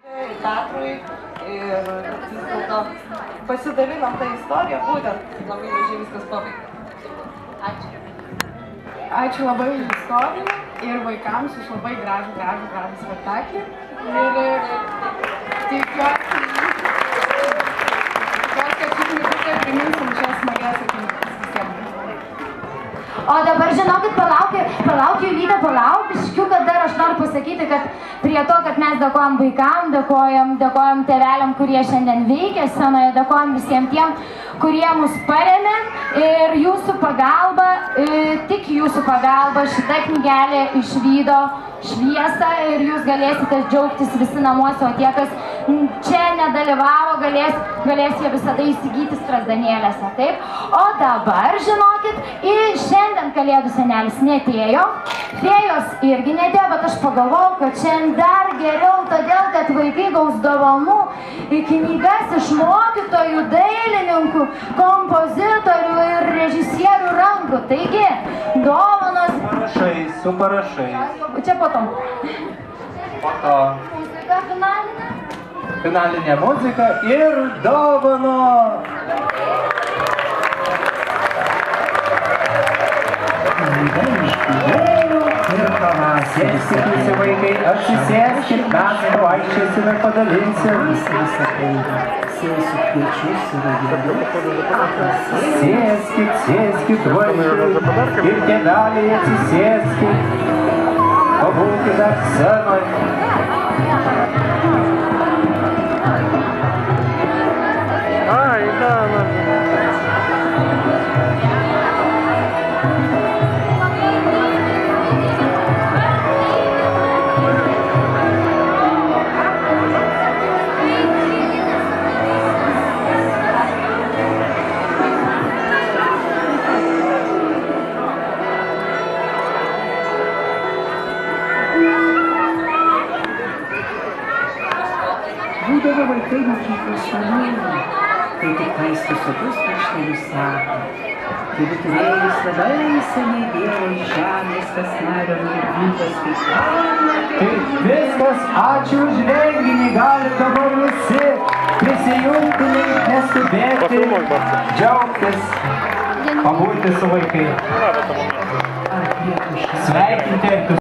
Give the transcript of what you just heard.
Teatrui ir vis dėlto pasidalinam tą istoriją, būtent labai gražiai viskas pabaigta. Ačiū. Ačiū labai už istoriją ir vaikams už labai gražų spektaklį. Ir tikiuosi, kad šį knygutę priminsim šias smagias akimirkas visiems. O dabar žinokit, palaukiu, Lyda, palauk, biškiuką dar aš noriu pasakyti, kad prie to, kad mes dėkojam vaikam, dėkojam tėveliam, kurie šiandien veikia scenoje, dėkojam visiems tiem, kurie mus paremė ir jūsų pagalba, tik jūsų pagalba šita knygelė išvydo šviesą ir jūs galėsite džiaugtis visi namuose, o tie, kas čia nedalyvavo, galės jie visada įsigyti Strazdanėlėse, taip? O dabar, žinokit, šiandien Kalėdų senelis netėjo, fėjos irgi netėjo, bet aš pagalvojau, kad šiandien dar geriau, todėl, kad vaikai gaus dovanų į knygas iš mokytojų, dailininkų, kompozitorių ir režisierių rankų. Taigi, dovanos... Su parašais. Čia po to. Po to. Muzika finalinė. Finalinė muzika ir dovanos. Sėskit visi vaikai, atsisėskit, mes vaikščiosime, padalinsim. Sėskit vaikai ir tėveliai atsisėskit, pabūkit dar scenoje. Būdavo vaikai mokyklos šalėje, kai tik paistų sotus pirštelius seka. Kai būturėlis labai seniai dėjo iš žemės kasnario nulipdytas kaip kalną. Tai viskas, ačiū už renginį, galite dabar visi prisijungti, neskubėti, džiaugtis, pabūti su vaikai. Sveikinti.